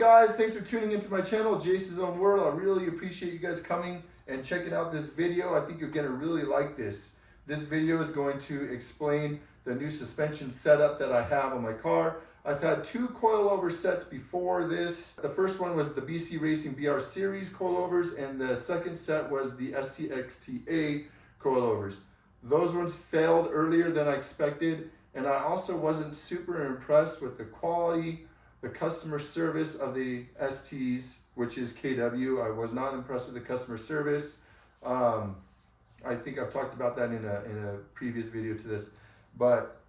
guys? Thanks for tuning into my channel, Jace's Own World. I really appreciate you guys coming and checking out this video. I think you're gonna really like this. This video is going to explain the new suspension setup that I have on my car. I've had two coilover sets before this. The first one was the BC Racing BR Series coilovers, and the second set was the STXTA coilovers. Those ones failed earlier than I expected, and I also wasn't super impressed with the quality, the customer service of the STs, which is KW. I was not impressed with the customer service. I think I've talked about that in a previous video to this, but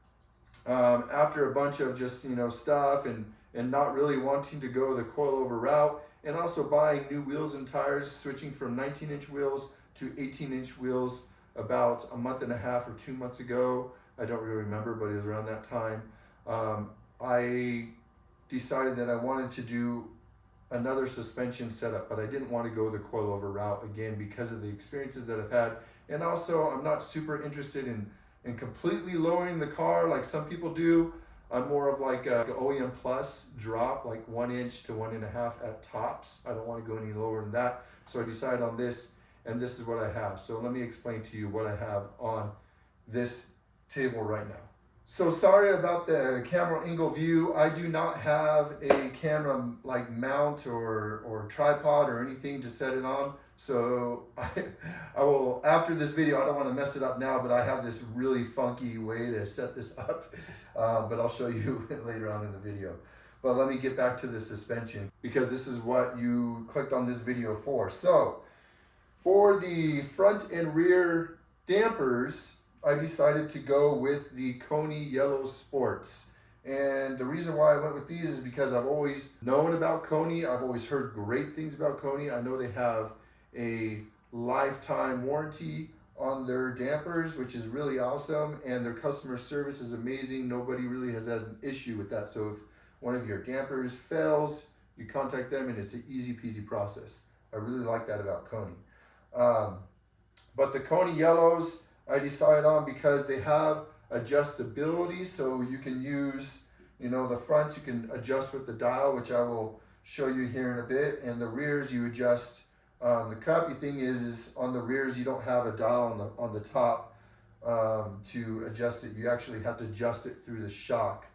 after a bunch of just stuff and not really wanting to go the coilover route, and also buying new wheels and tires, switching from 19-inch wheels to 18-inch wheels about a month and a half or 2 months ago. I don't really remember, but it was around that time. I decided that I wanted to do another suspension setup, but I didn't want to go the coilover route again because of the experiences that I've had. And also, I'm not super interested in completely lowering the car like some people do. I'm more of like a OEM Plus drop, like 1 inch to 1.5 at tops. I don't want to go any lower than that. So I decided on this, and this is what I have. So let me explain to you what I have on this table right now. So sorry about the camera angle view. I do not have a camera like mount or tripod or anything to set it on. So I will, after this video, I don't want to mess it up now, but I have this really funky way to set this up. But I'll show you later on in the video. But let me get back to the suspension, because this is what you clicked on this video for. So for the front and rear dampers, I decided to go with the Koni Yellow Sports. And the reason why I went with these is because I've always known about Koni. I've always heard great things about Koni. I know they have a lifetime warranty on their dampers, which is really awesome. And their customer service is amazing. Nobody really has had an issue with that. So if one of your dampers fails, you contact them and it's an easy peasy process. I really like that about Koni. But the Koni Yellows, I decided on because they have adjustability, so you can use, the fronts you can adjust with the dial, which I will show you here in a bit, and the rears you adjust. The crappy thing is on the rears you don't have a dial on the top to adjust it. You actually have to adjust it through the shock.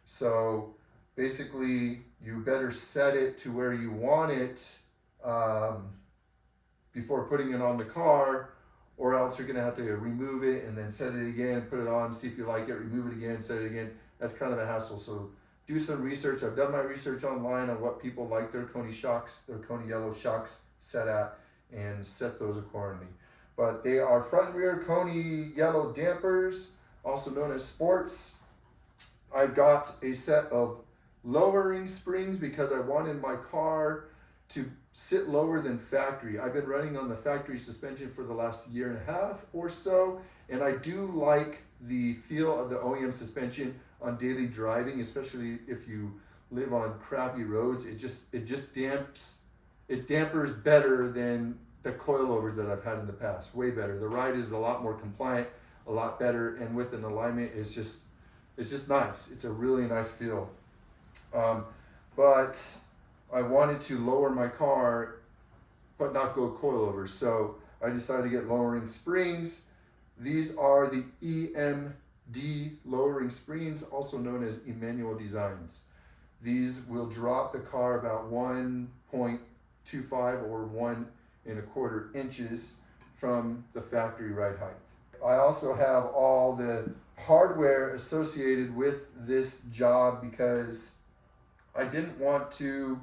So basically you better set it to where you want it before putting it on the car, or else you're gonna have to remove it and then set it again, put it on, see if you like it, remove it again, set it again. That's kind of a hassle. So do some research. I've done my research online on what people like their Koni shocks, their Koni Yellow shocks set at, and set those accordingly. But they are front and rear Koni Yellow dampers, also known as Sports. I've got a set of lowering springs because I wanted my car to sit lower than factory. I've been running on the factory suspension for the last 1.5 years or so, and I do like the feel of the OEM suspension on daily driving, especially if you live on crappy roads. It dampers better than the coilovers that I've had in the past, way better. The ride is a lot more compliant, a lot better, and with an alignment, it's just nice. It's a really nice feel. But I wanted to lower my car, but not go coilovers. So I decided to get lowering springs. These are the EMD lowering springs, also known as Emmanuel designs. These will drop the car about 1.25 or 1.25 inches from the factory ride height. I also have all the hardware associated with this job because I didn't want to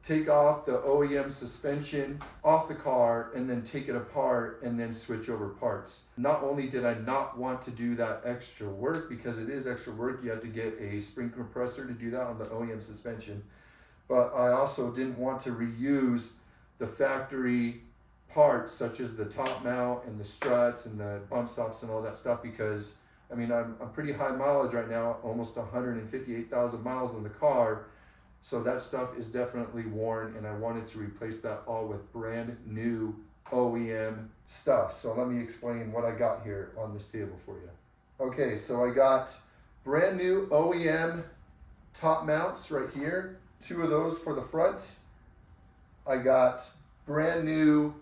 take off the OEM suspension off the car and then take it apart and then switch over parts. Not only did I not want to do that extra work, because it is extra work, you have to get a spring compressor to do that on the OEM suspension, but I also didn't want to reuse the factory parts such as the top mount and the struts and the bump stops and all that stuff, because I'm pretty high mileage right now, almost 158,000 miles on the car. So that stuff is definitely worn, and I wanted to replace that all with brand new OEM stuff. So let me explain what I got here on this table for you. Okay, so I got brand new OEM top mounts right here. 2 of those for the front. I got brand new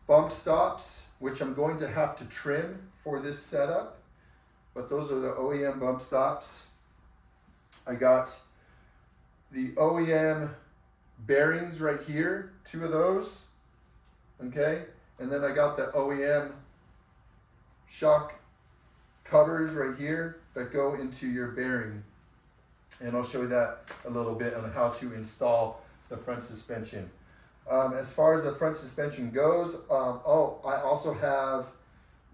bump stops, which I'm going to have to trim for this setup, but those are the OEM bump stops. I got the OEM bearings right here, 2 of those, okay? And then I got the OEM shock covers right here that go into your bearing. And I'll show you that a little bit on how to install the front suspension. As far as the front suspension goes, oh, I also have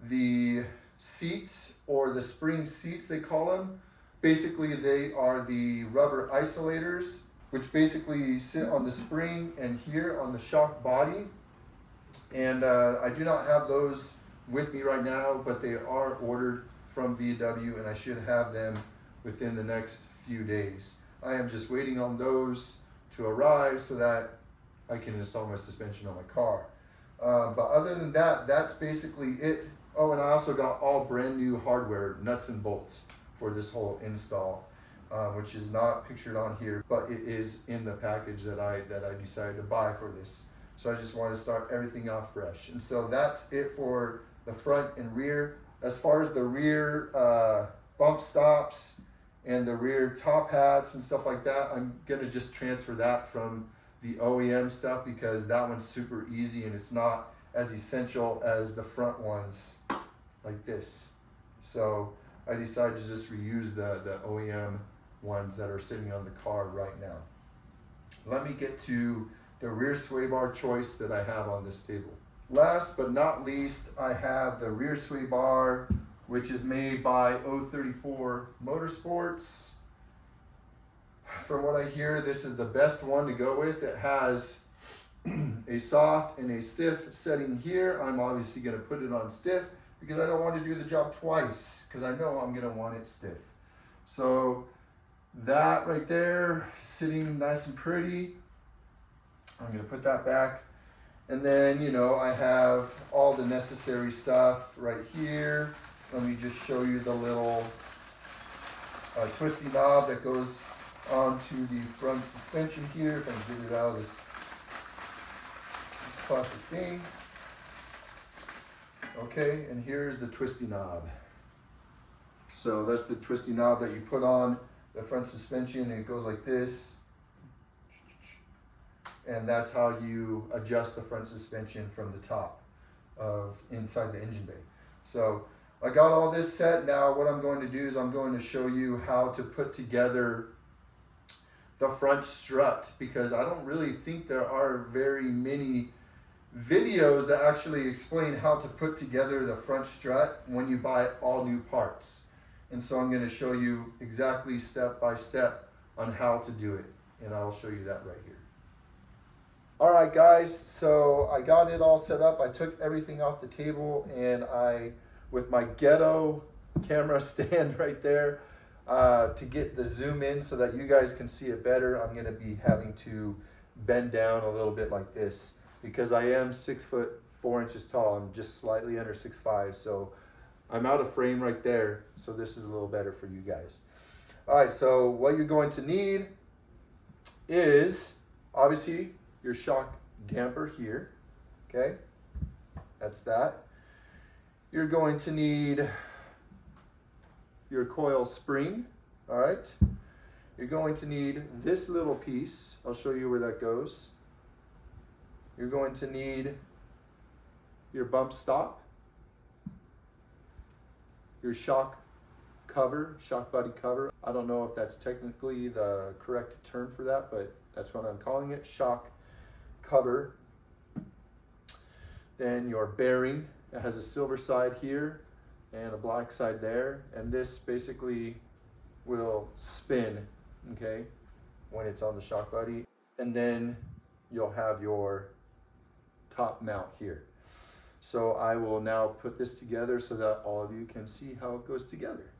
the seats, or the spring seats they call them. Basically, they are the rubber isolators, which basically sit on the spring and here on the shock body. And I do not have those with me right now, but they are ordered from VW, and I should have them within the next few days. I am just waiting on those to arrive so that I can install my suspension on my car. But other than that, that's basically it. Oh, and I also got all brand new hardware, nuts and bolts, for this whole install, which is not pictured on here, but it is in the package that I decided to buy for this. So I just want to start everything off fresh. And so that's it for the front and rear. As far as the rear bump stops and the rear top hats and stuff like that, I'm gonna just transfer that from the OEM stuff, because that one's super easy and it's not as essential as the front ones like this. So I decided to just reuse the OEM ones that are sitting on the car right now. Let me get to the rear sway bar choice that I have on this table. Last but not least, I have the rear sway bar, which is made by 034 Motorsports. From what I hear, this is the best one to go with. It has a soft and a stiff setting here. I'm obviously going to put it on stiff because I don't want to do the job twice, because I know I'm going to want it stiff. So that right there, sitting nice and pretty. I'm going to put that back. And then, you know, I have all the necessary stuff right here. Let me just show you the little twisty knob that goes onto the front suspension here. If I can get it out of this plastic thing. Okay, and here's the twisty knob. So that's the twisty knob that you put on the front suspension, and it goes like this. And that's how you adjust the front suspension from the top of inside the engine bay. So I got all this set. Now what I'm going to do is I'm going to show you how to put together the front strut, because I don't really think there are very many videos that actually explain how to put together the front strut when you buy all new parts. And so I'm going to show you exactly step by step on how to do it, and I'll show you that right here. All right, guys, so I got it all set up. I took everything off the table, and I, with my ghetto camera stand right there, to get the zoom in so that you guys can see it better, I'm gonna be having to bend down a little bit like this, because I am 6'4" tall. I'm just slightly under 6'5", so I'm out of frame right there. So this is a little better for you guys. All right, so what you're going to need is obviously your shock damper here, okay? That's that. You're going to need your coil spring, all right? You're going to need this little piece. I'll show you where that goes. You're going to need your bump stop, your shock cover, shock body cover. I don't know if that's technically the correct term for that, but that's what I'm calling it, shock cover. Then your bearing. It has a silver side here and a black side there, and this basically will spin, okay, when it's on the shock body. And then you'll have your top mount here. So I will now put this together so that all of you can see how it goes together.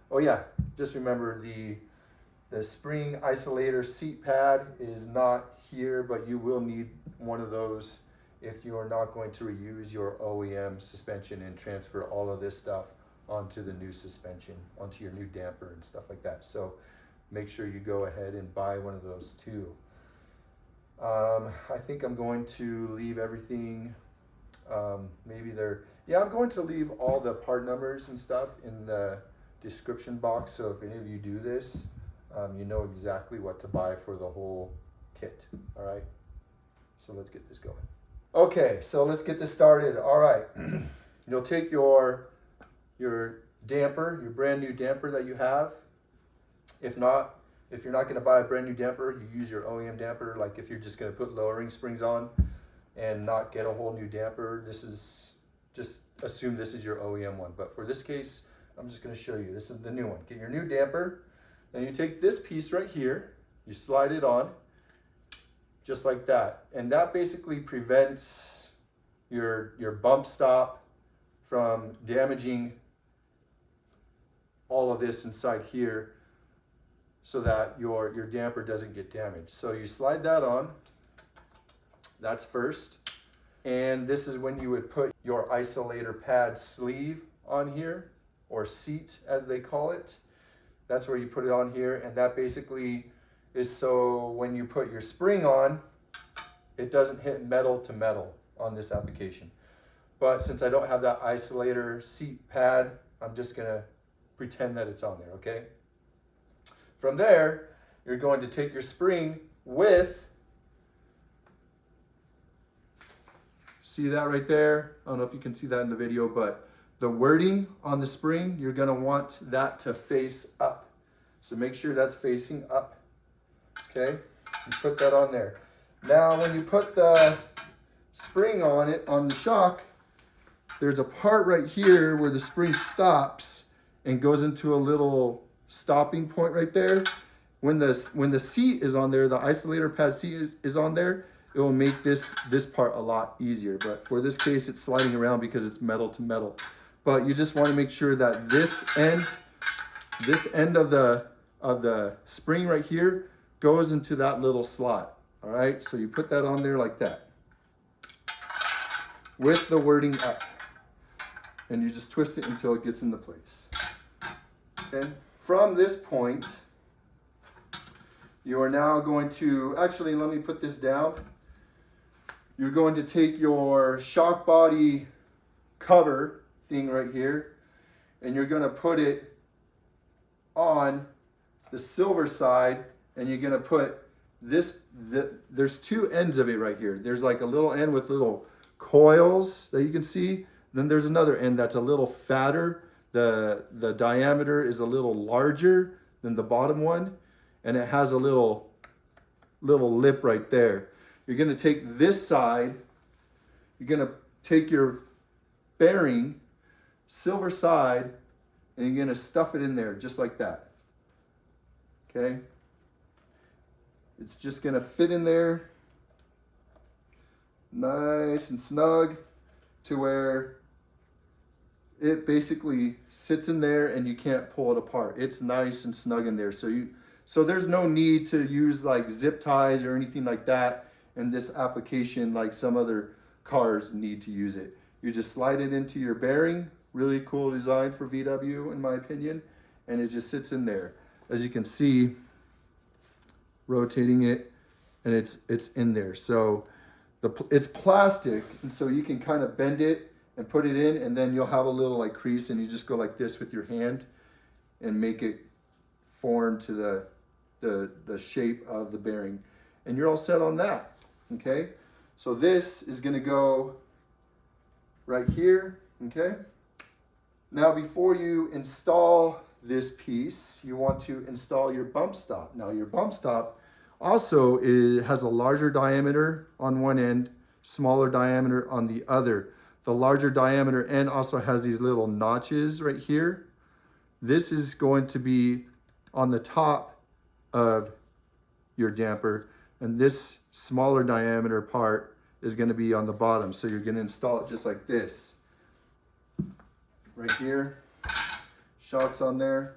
Oh yeah, just remember the spring isolator seat pad is not here, but you will need one of those if you are not going to reuse your OEM suspension and transfer all of this stuff onto the new suspension, onto your new damper and stuff like that. So make sure you go ahead and buy one of those too. I think I'm going to leave everything, I'm going to leave all the part numbers and stuff in the description box, so if any of you do this, you know exactly what to buy for the whole kit. All right, so let's get this going. Okay, so let's get this started. All right, you'll take your damper, your brand new damper that you have. If you're not going to buy a brand new damper, you use your OEM damper. Like if you're just going to put lowering springs on and not get a whole new damper, this is just assume this is your OEM one. But for this case, I'm just going to show you. This is the new one. Get your new damper. Then you take this piece right here, you slide it on just like that. And that basically prevents your bump stop from damaging all of this inside here, so that your damper doesn't get damaged. So you slide that on, that's first. And this is when you would put your isolator pad sleeve on here, or seat as they call it. That's where you put it on here, and that basically is so when you put your spring on, it doesn't hit metal to metal on this application. But since I don't have that isolator seat pad, I'm just gonna pretend that it's on there, okay? From there, you're going to take your spring with, see that right there? I don't know if you can see that in the video, but the wording on the spring, you're gonna want that to face up. So make sure that's facing up, okay? You put that on there. Now, when you put the spring on it, on the shock, there's a part right here where the spring stops and goes into a little stopping point right there. When the seat is on there, the isolator pad seat is on there, it will make this part a lot easier. But for this case, it's sliding around because it's metal to metal. But you just want to make sure that this end of the spring right here goes into that little slot. All right, so you put that on there like that with the wording up, and you just twist it until it gets into place. Okay. From this point, you are now going to, actually, let me put this down. You're going to take your shock body cover thing right here, and you're going to put it on the silver side, and you're going to put there's two ends of it right here. There's like a little end with little coils that you can see. Then there's another end that's a little fatter. The diameter is a little larger than the bottom one, and it has a little lip right there. You're gonna take this side, you're gonna take your bearing, silver side, and you're gonna stuff it in there just like that, okay? It's just gonna fit in there nice and snug to where it basically sits in there and you can't pull it apart. It's nice and snug in there. So there's no need to use like zip ties or anything like that in this application like some other cars need to use it. You just slide it into your bearing. Really cool design for VW in my opinion. And it just sits in there. As you can see, rotating it, and it's in there. So it's plastic, and so you can kind of bend it and put it in, and then you'll have a little like crease, and you just go like this with your hand and make it form to the shape of the bearing, and you're all set on that. Okay, so this is going to go right here. Okay, now before you install this piece, you want to install your bump stop. Now your bump stop also has a larger diameter on one end, smaller diameter on the other. The larger diameter end also has these little notches right here. This is going to be on the top of your damper, and this smaller diameter part is going to be on the bottom. So you're going to install it just like this. Right here, shocks on there.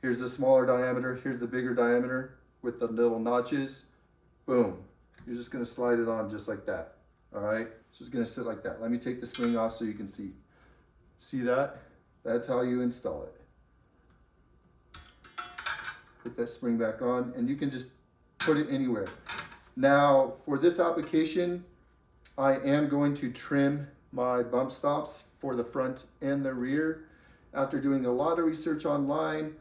Here's the smaller diameter, here's the bigger diameter with the little notches. Boom. You're just going to slide it on just like that. All right, it's just going to sit like that. Let me take the spring off so you can see. See that? That's how you install it. put that spring back on, and you can just put it anywhere. Now, for this application, I am going to trim my bump stops for the front and the rear. After doing a lot of research online,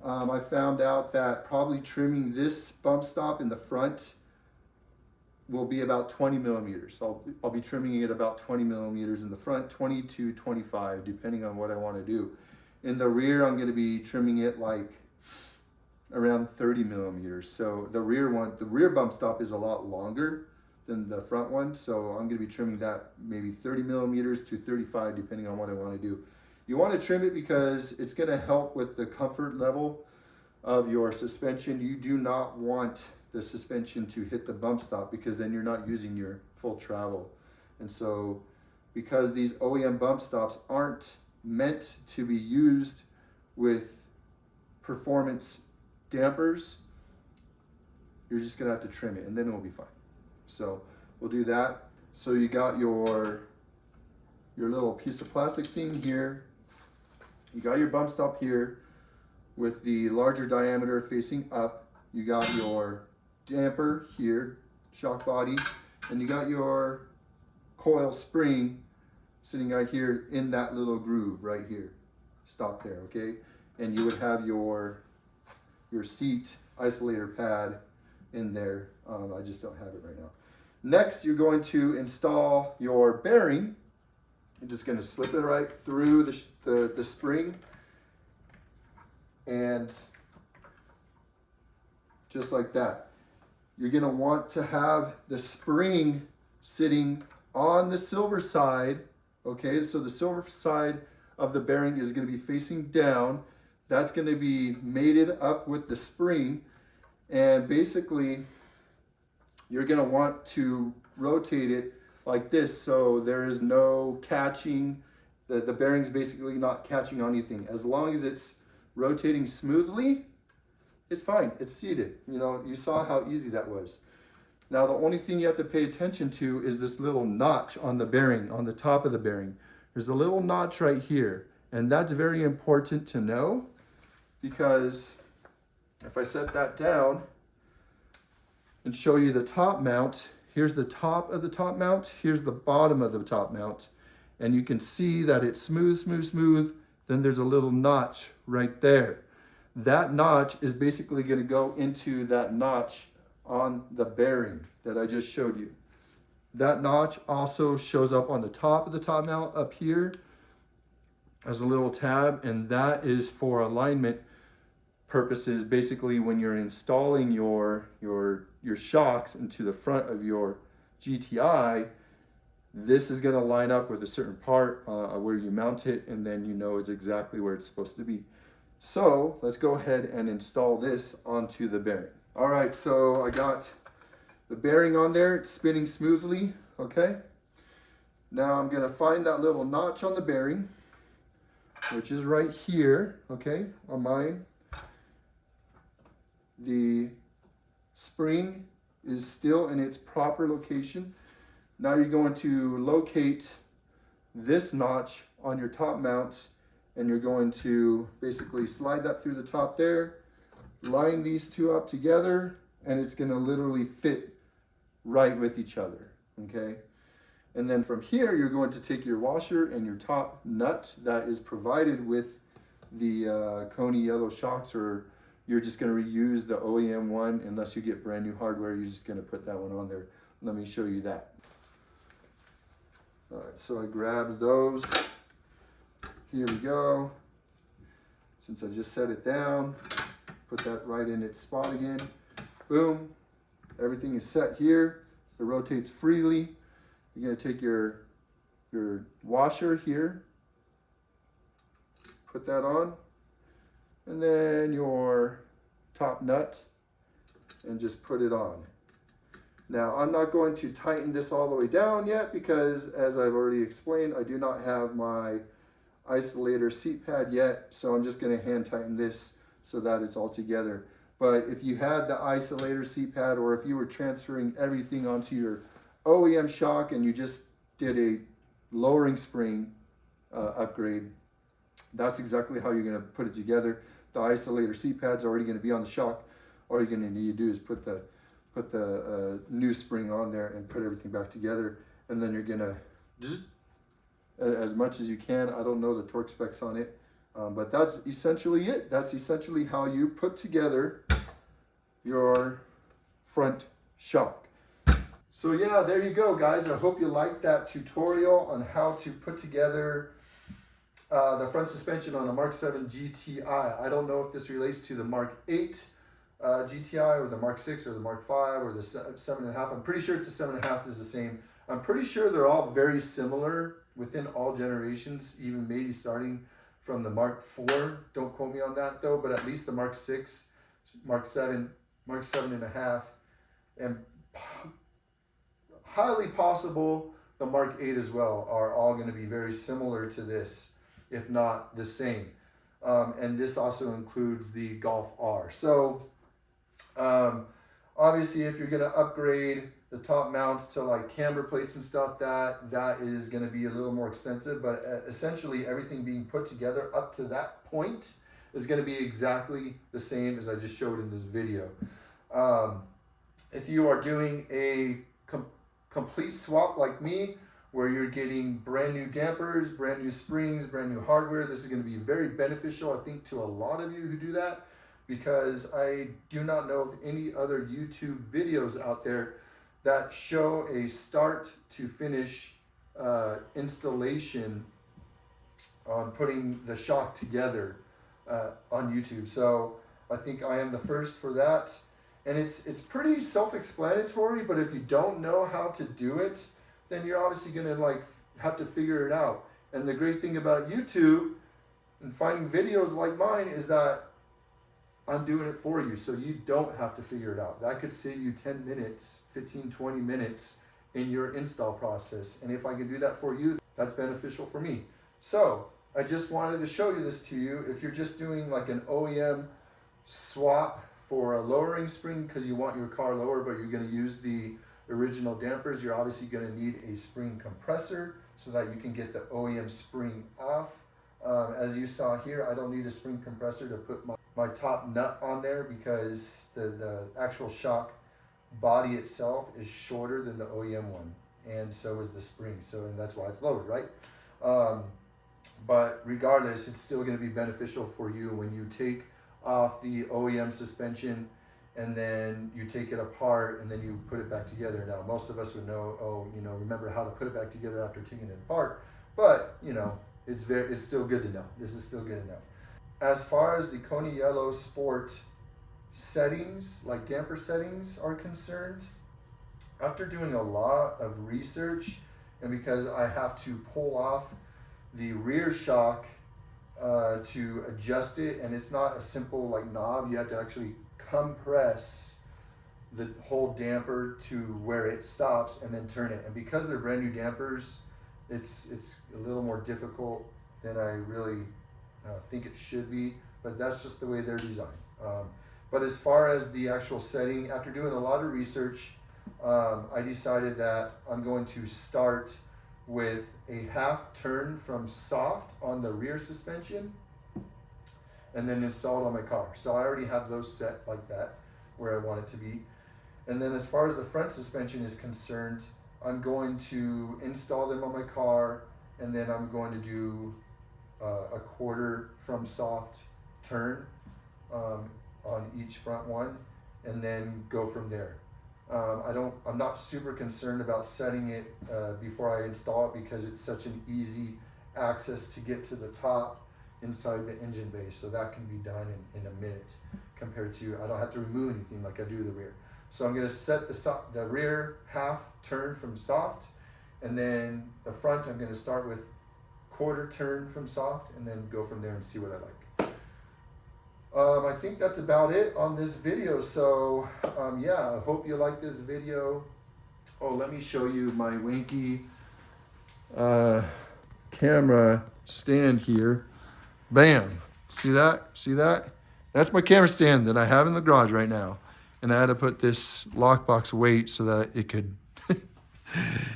I found out that probably trimming this bump stop in the front will be about 20 millimeters. I'll be trimming it about 20 millimeters in the front, 20 to 25, depending on what I want to do. In the rear, I'm going to be trimming it like around 30 millimeters. So the rear bump stop is a lot longer than the front one. So I'm going to be trimming that maybe 30 millimeters to 35, depending on what I want to do. You want to trim it because it's going to help with the comfort level of your suspension. You do not want the suspension to hit the bump stop, because then you're not using your full travel. And so because these OEM bump stops aren't meant to be used with performance dampers, you're just gonna have to trim it and then it will be fine. So we'll do that. So you got your little piece of plastic thing here. You got your bump stop here with the larger diameter facing up. You got your damper here, shock body, and you got your coil spring sitting right here in that little groove right here. Stop there, okay? And you would have your seat isolator pad in there. I just don't have it right now. Next, you're going to install your bearing. You're just going to slip it right through the spring, and just like that. You're going to want to have the spring sitting on the silver side, okay? So the silver side of the bearing is going to be facing down. That's going to be mated up with the spring, and basically you're going to want to rotate it like this so there is no catching. The bearing's basically not catching on anything. As long as it's rotating smoothly, it's fine, it's seated. You know, you saw how easy that was. Now the only thing you have to pay attention to is this little notch on the bearing, on the top of the bearing. There's a little notch right here, and that's very important to know, because if I set that down and show you the top mount, here's the top of the top mount, here's the bottom of the top mount, and you can see that it's smooth, smooth, smooth. Then there's a little notch right there. That notch is basically going to go into that notch on the bearing that I just showed you. That notch also shows up on the top of the top mount up here as a little tab, and that is for alignment purposes. Basically, when you're installing your shocks into the front of your GTI, this is going to line up with a certain part where you mount it, and then you know it's exactly where it's supposed to be. So let's go ahead and install this onto the bearing. All right, so I got the bearing on there. It's spinning smoothly, okay? Now I'm gonna find that little notch on the bearing, which is right here, okay, on mine. The spring is still in its proper location. Now you're going to locate this notch on your top mount, and you're going to basically slide that through the top there, line these two up together, and it's going to literally fit right with each other, okay? And then from here, you're going to take your washer and your top nut that is provided with the Koni yellow shocks, or you're just going to reuse the OEM one. Unless you get brand new hardware, you're just going to put that one on there. Let me show you that. All right, so I grabbed those. Here we go. Since I just set it down, put that right in its spot again. Boom. Everything is set here. It rotates freely. You're going to take your washer here, put that on, and then your top nut, and just put it on. Now, I'm not going to tighten this all the way down yet, because as I've already explained, I do not have my isolator seat pad yet, so I'm just going to hand tighten this so that it's all together. But if you had the isolator seat pad, or if you were transferring everything onto your OEM shock and you just did a lowering spring upgrade, that's exactly how you're going to put it together. the isolator seat pad's already going to be on the shock. All you're going to need to do is put the new spring on there and put everything back together, and then you're going to just as much as you can. I don't know the torque specs on it, but that's essentially it. That's essentially how you put together your front shock. So yeah, there you go, guys. I hope you liked that tutorial on how to put together the front suspension on a Mark 7 GTI. I don't know if this relates to the Mark 8 GTI or the Mark 6 or the Mark 5 or the 7.5. I'm pretty sure it's the 7.5 is the same. I'm pretty sure they're all very similar within all generations, even maybe starting from the Mark 4. Don't quote me on that though, but at least the Mark 6, Mark 7, Mark 7.5, and highly possible the Mark 8 as well are all going to be very similar to this, if not the same. And this also includes the Golf R. So obviously if you're going to upgrade the top mounts to like camber plates and stuff, that is going to be a little more extensive, but essentially everything being put together up to that point is going to be exactly the same as I just showed in this video. If you are doing a complete swap like me, where you're getting brand new dampers, brand new springs, brand new hardware, this is going to be very beneficial, I think, to a lot of you who do that, because I do not know of any other YouTube videos out there that show a start to finish installation on putting the shock together on YouTube. So I think I am the first for that. And it's pretty self-explanatory, but if you don't know how to do it, then you're obviously gonna like have to figure it out. And the great thing about YouTube and finding videos like mine is that I'm doing it for you, so you don't have to figure it out. That could save you 10 minutes, 15, 20 minutes in your install process. And if I can do that for you, that's beneficial for me. So I just wanted to show you this to you. If you're just doing like an OEM swap for a lowering spring because you want your car lower, but you're going to use the original dampers, you're obviously going to need a spring compressor so that you can get the OEM spring off. As you saw here, I don't need a spring compressor to put my top nut on there because the actual shock body itself is shorter than the OEM one, and so is the spring, and that's why it's lowered, right? But regardless, it's still going to be beneficial for you when you take off the OEM suspension and then you take it apart and then you put it back together. Now, most of us would know, remember how to put it back together after taking it apart, but it's still good to know. This is still good enough. As far as the Koni Yellow Sport settings, like damper settings are concerned, after doing a lot of research, and because I have to pull off the rear shock to adjust it, and it's not a simple like knob, you have to actually compress the whole damper to where it stops and then turn it. And because they're brand new dampers, it's a little more difficult than I really think it should be, but that's just the way they're designed. But as far as the actual setting, after doing a lot of research, I decided that I'm going to start with a half turn from soft on the rear suspension and then install it on my car. So I already have those set like that where I want it to be. And then as far as the front suspension is concerned, I'm going to install them on my car, and then I'm going to do a quarter from soft turn on each front one, and then go from there. I'm not super concerned about setting it before I install it because it's such an easy access to get to the top inside the engine bay. So that can be done in a minute compared to, I don't have to remove anything like I do the rear. So I'm going to set the rear half turn from soft, and then the front I'm going to start with quarter turn from soft and then go from there and see what I like. I think that's about it on this video. So yeah, I hope you like this video. Oh, let me show you my Wanky camera stand here. Bam, see that? See that? That's my camera stand that I have in the garage right now. And I had to put this lockbox weight so that it could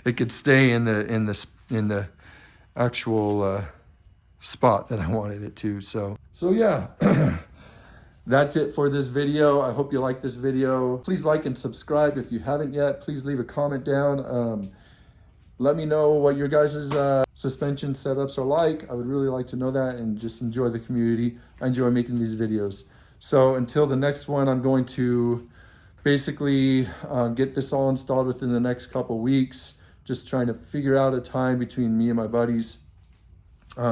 it could stay in the actual spot that I wanted it to. So yeah. that's it for this video. I hope you like this video. Please like and subscribe if you haven't yet. Please leave a comment down. Let me know what your guys' suspension setups are like. I would really like to know that, and just enjoy the community. I enjoy making these videos. So until the next one, I'm going to basically get this all installed within the next couple weeks. Just trying to figure out a time between me and my buddies,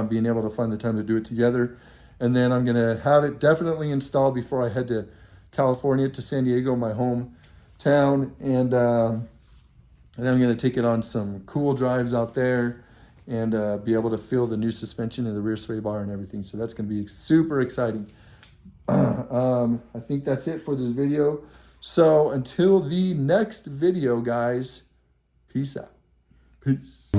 being able to find the time to do it together. And then I'm gonna have it definitely installed before I head to California, to San Diego, my hometown. And then I'm going to take it on some cool drives out there, and be able to feel the new suspension and the rear sway bar and everything. So that's going to be super exciting. I think that's it for this video. So until the next video, guys, peace out. Peace.